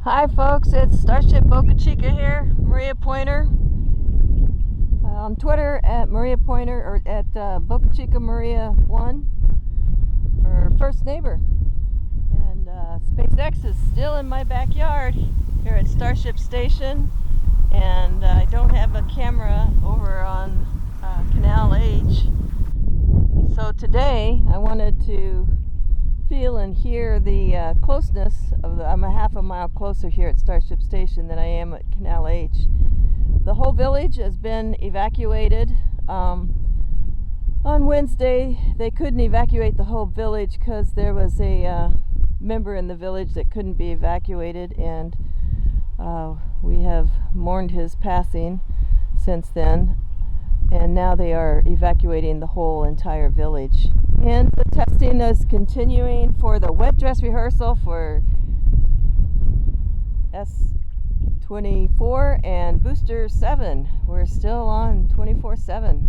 Hi folks, it's Starship Boca Chica here, Maria Pointer. On Twitter at Maria Pointer or at Boca Chica Maria 1 for first neighbor. And SpaceX is still in my backyard here at Starship Station, and I don't have a camera over on Canal H. So today I wanted to feel and hear the closeness of I'm a half a mile closer here at Starship Station than I am at Canal H. The whole village has been evacuated. On Wednesday they couldn't evacuate the whole village because there was a member in the village that couldn't be evacuated, and we have mourned his passing since then, and now they are evacuating the whole entire village. And the testing is continuing for the wet dress rehearsal for S24 and Booster 7. We're still on 24/7.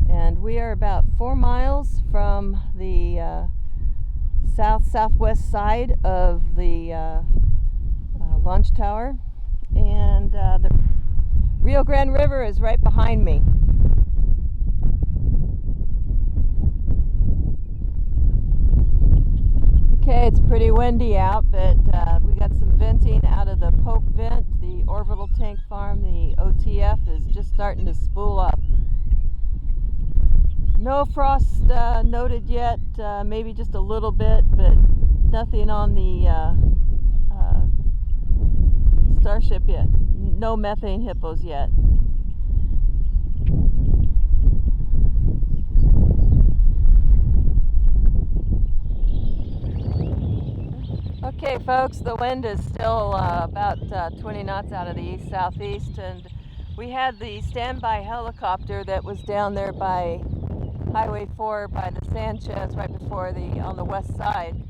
And we are about 4 miles from the southwest side of the launch tower. And the Rio Grande River is right behind me. Okay, it's pretty windy out, but we got some venting out of the Pope vent. The orbital tank farm, the OTF, is just starting to spool up. No frost noted yet, maybe just a little bit, but nothing on the Starship yet. No methane hippos yet. Okay folks, the wind is still about 20 knots out of the east-southeast, and we had the standby helicopter that was down there by Highway 4 by the Sanchez right before on the west side.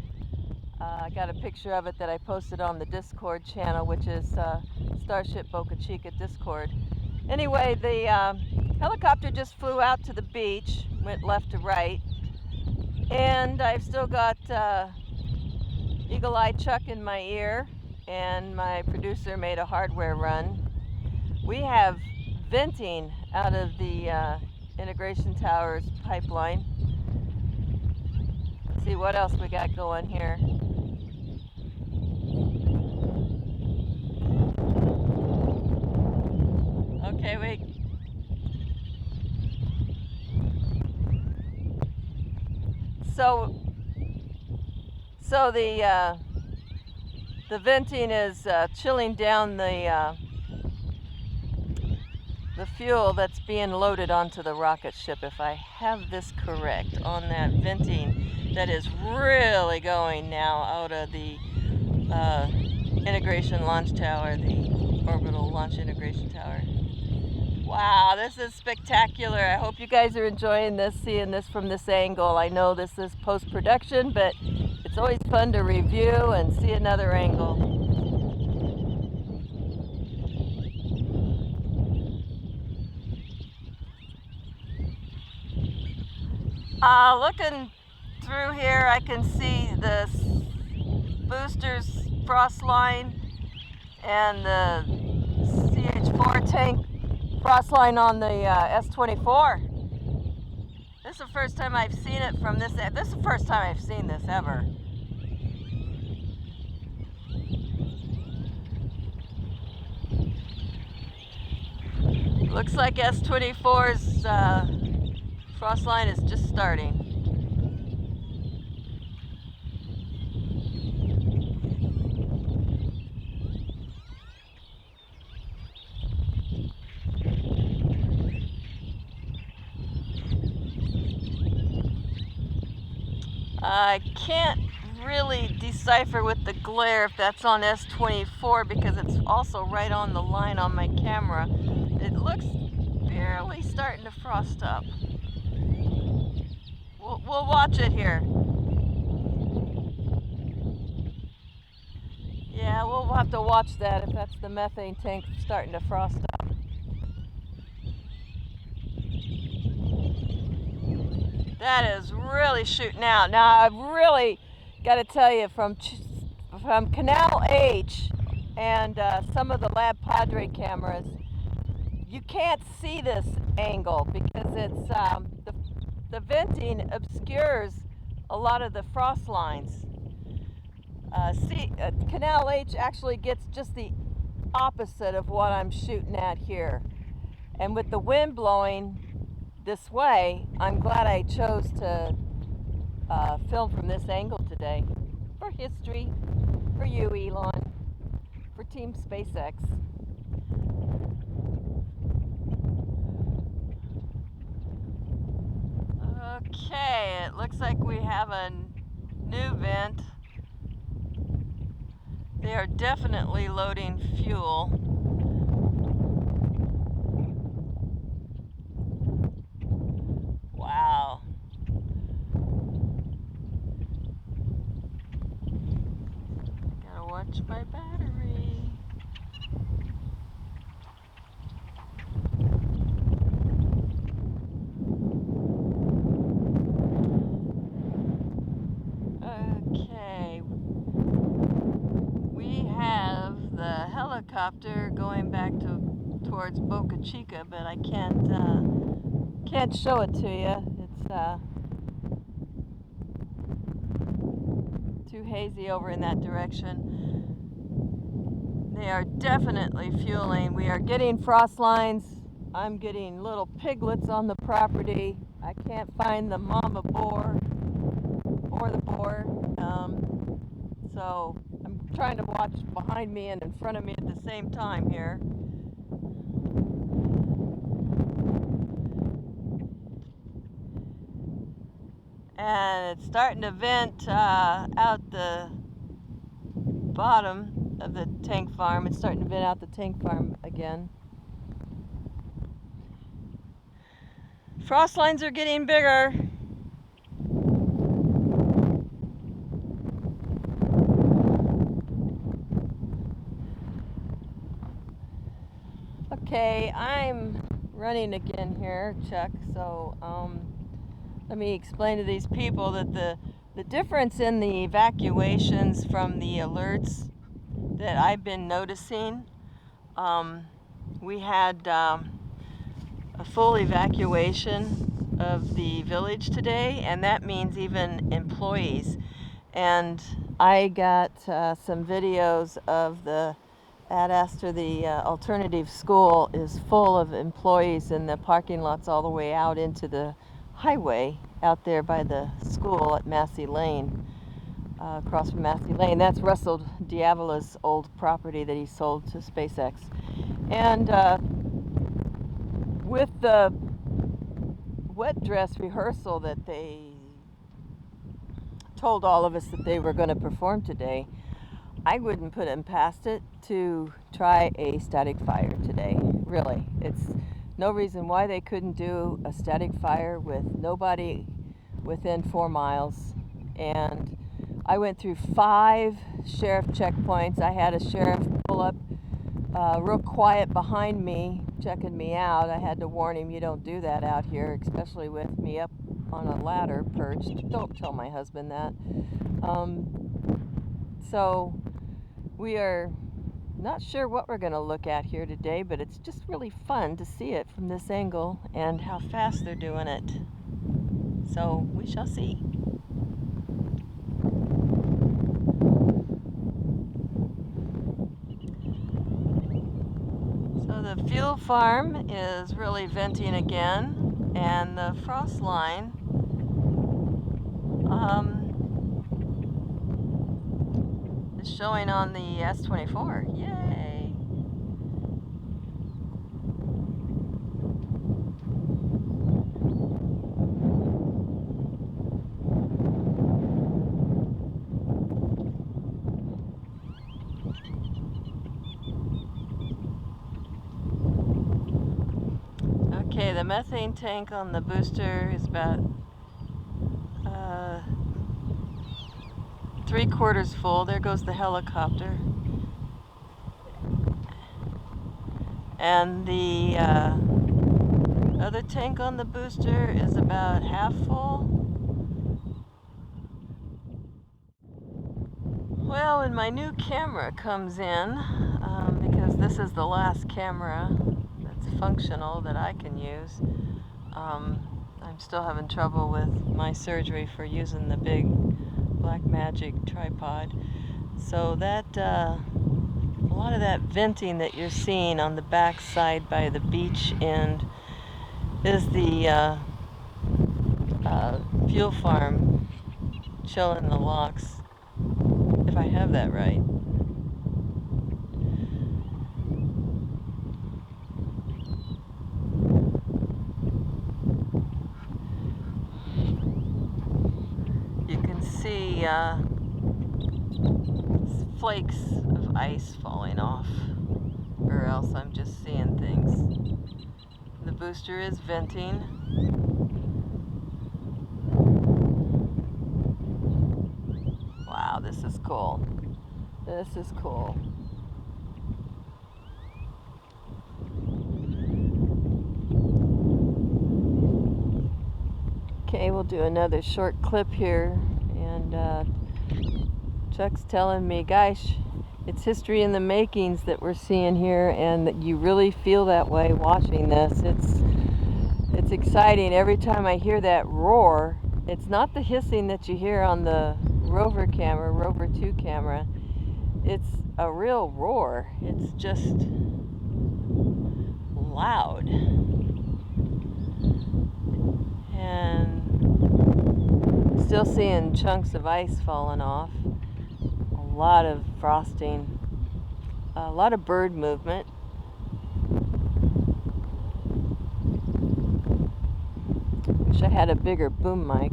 I got a picture of it that I posted on the Discord channel, which is Starship Boca Chica Discord. Anyway, the helicopter just flew out to the beach, went left to right, and I've still got Eagle Eye Chuck in my ear, and my producer made a hardware run. We have venting out of the integration tower's pipeline. Let's see what else we got going here. Okay, wait. So the venting is chilling down the fuel that's being loaded onto the rocket ship, if I have this correct, on that venting that is really going now out of the integration launch tower, the orbital launch integration tower. Wow, this is spectacular. I hope you guys are enjoying this, seeing this from this angle. I know this is post-production, but it's always fun to review and see another angle. Looking through here, I can see the boosters frost line and the CH4 tank frost line on the S24. This is the first time I've seen it from this. This is the first time I've seen this ever. Looks like S24's frost line is just starting. I can't really decipher with the glare if that's on S24 because it's also right on the line on my camera. It looks barely starting to frost up. We'll watch it here. Yeah, we'll have to watch that if that's the methane tank starting to frost up. That is really shooting out. Now, I've really got to tell you, from from Canal H and some of the Lab Padre cameras, you can't see this angle because it's the venting obscures a lot of the frost lines. Canal H actually gets just the opposite of what I'm shooting at here. And with the wind blowing this way, I'm glad I chose to film from this angle today. For history, for you, Elon, for Team SpaceX. Okay, it looks like we have a new vent. They are definitely loading fuel. Wow. Gotta watch my battery. Okay. We have the helicopter going back towards Boca Chica, but I can't show it to you. It's too hazy over in that direction. They are definitely fueling. We are getting frost lines. I'm getting little piglets on the property. I can't find the mama boar or the boar. So I'm trying to watch behind me and in front of me at the same time here. And it's starting to vent out the bottom of the tank farm. It's starting to vent out the tank farm again. Frost lines are getting bigger. Okay, I'm running again here, Chuck, so let me explain to these people that the difference in the evacuations from the alerts that I've been noticing, we had a full evacuation of the village today, and that means even employees. And I got some videos of the Ad Astra, the alternative school is full of employees in the parking lots all the way out into the highway out there by the school at Massey Lane, across from Massey Lane. That's Russell Diavola's old property that he sold to SpaceX. And with the wet dress rehearsal that they told all of us that they were going to perform today, I wouldn't put it past it to try a static fire today, really. It's no reason why they couldn't do a static fire with nobody within 4 miles. And I went through 5 sheriff checkpoints. I had a sheriff pull up real quiet behind me, checking me out. I had to warn him, you don't do that out here, especially with me up on a ladder perched. Don't tell my husband that. So we are not sure what we're going to look at here today, but it's just really fun to see it from this angle and how fast they're doing it. So we shall see. So the fuel farm is really venting again, and the frost line is showing on the S-24. Yay! Okay, the methane tank on the booster is about 3/4 full. There goes the helicopter. And the other tank on the booster is about half full. Well, when my new camera comes in, because this is the last camera that's functional that I can use, I'm still having trouble with my surgery for using the big Blackmagic tripod. So that, a lot of that venting that you're seeing on the back side by the beach end is the fuel farm chilling the locks, if I have that right. You can see flakes of ice falling off, or else I'm just seeing things. The booster is venting. Wow, this is cool. This is cool. Okay, we'll do another short clip here, and Chuck's telling me, gosh, it's history in the makings that we're seeing here, and that you really feel that way watching this. It's exciting. Every time I hear that roar, it's not the hissing that you hear on the Rover camera, Rover 2 camera. It's a real roar. It's just loud. And still seeing chunks of ice falling off. A lot of frosting. A lot of bird movement. Wish I had a bigger boom mic.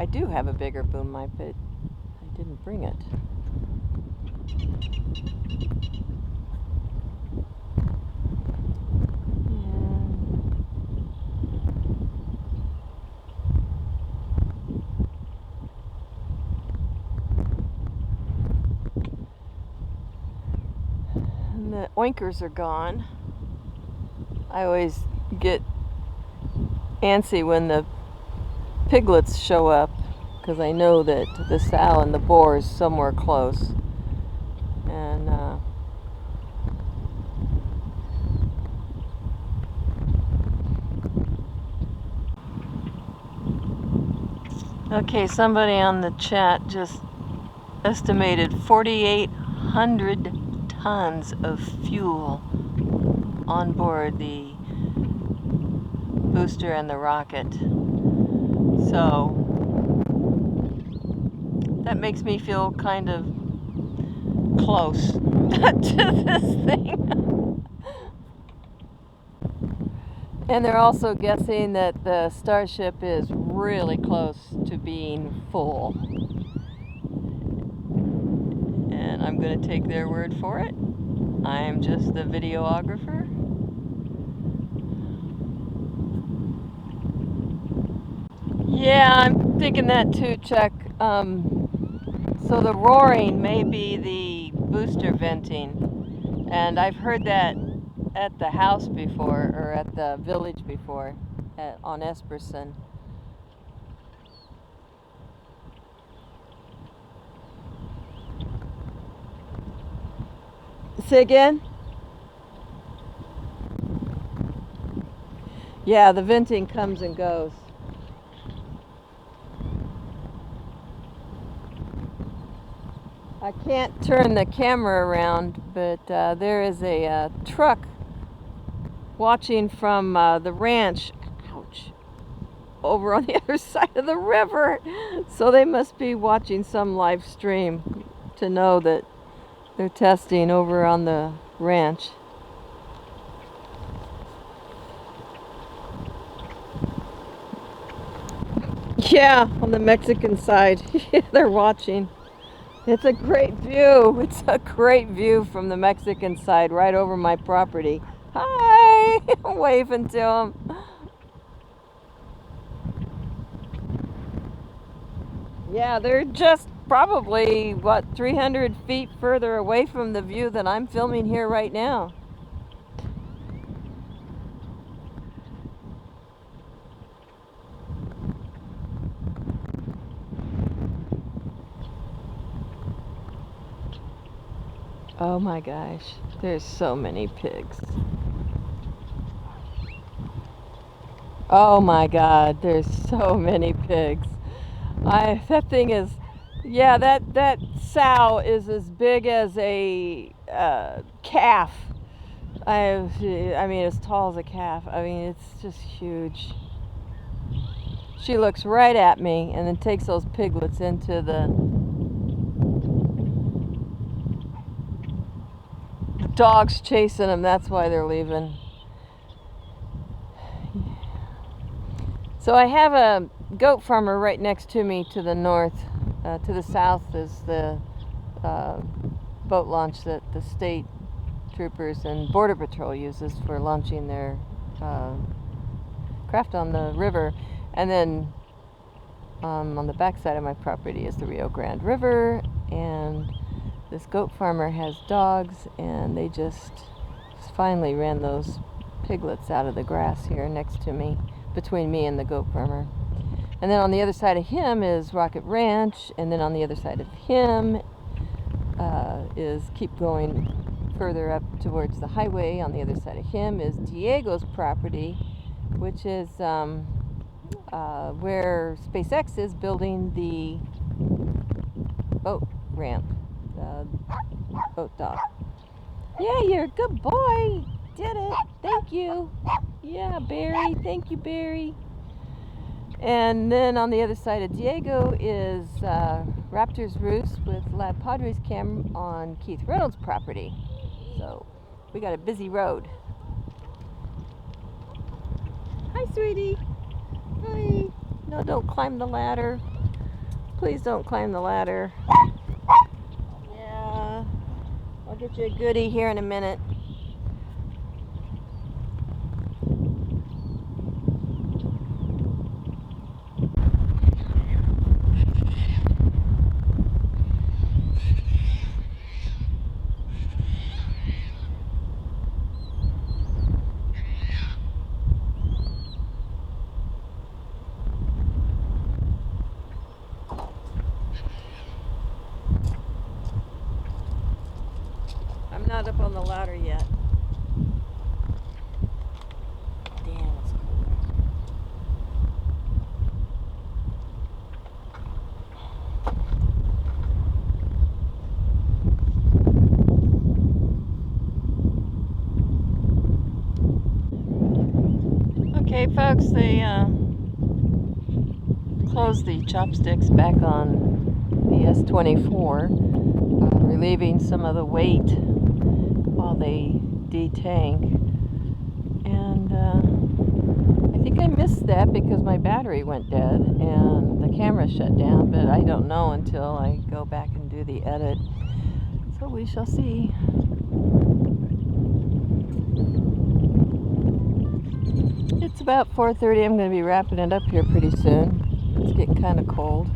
I do have a bigger boom mic, but I didn't bring it. And the oinkers are gone. I always get antsy when the piglets show up, because I know that the sow and the boar is somewhere close. And okay, somebody on the chat just estimated 4,800 tons of fuel on board the booster and the rocket. So that makes me feel kind of close to this thing. And they're also guessing that the Starship is really close to being full. And I'm going to take their word for it. I'm just the videographer. Yeah, I'm thinking that too, Chuck. So the roaring may be the booster venting, and I've heard that at the house before, or at the village before, on Esperson. Say again? Yeah, the venting comes and goes. I can't turn the camera around, but there is a truck watching from the ranch, ouch, over on the other side of the river. So they must be watching some live stream to know that they're testing over on the ranch. Yeah, on the Mexican side. They're watching. It's a great view. It's a great view from the Mexican side, right over my property. Hi! I'm waving to them. Yeah, they're just probably, what, 300 feet further away from the view that I'm filming here right now. Oh my gosh, there's so many pigs. Oh my god, there's so many pigs. That thing is, yeah, that sow is as big as a calf. I mean, as tall as a calf. I mean, it's just huge. She looks right at me and then takes those piglets into the dogs chasing them. That's why they're leaving. So I have a goat farmer right next to me to the north. To the south is the boat launch that the state troopers and Border Patrol uses for launching their craft on the river. And then on the back side of my property is the Rio Grande River, and this goat farmer has dogs, and they just finally ran those piglets out of the grass here next to me, between me and the goat farmer. And then on the other side of him is Rocket Ranch, and then on the other side of him is keep going further up towards the highway. On the other side of him is Diego's property, which is where SpaceX is building the boat ramp, the boat dock. Yeah, you're a good boy. Did it. Thank you. Yeah, Barry. Thank you, Barry. And then on the other side of Diego is Raptor's Roost with Lab Padres Cam on Keith Reynolds' property. So we got a busy road. Hi, sweetie. Hi. No, don't climb the ladder. Please don't climb the ladder. Yeah. I'll get you a goodie here in a minute. I'm not up on the ladder yet. Damn, it's cold. Okay, folks, they closed the chopsticks back on the S-24, relieving some of the weight while they detank. And I think I missed that because my battery went dead and the camera shut down, but I don't know until I go back and do the edit. So we shall see. It's about 4:30. I'm going to be wrapping it up here pretty soon. It's getting kind of cold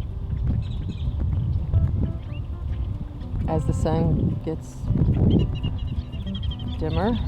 as the sun gets dimmer.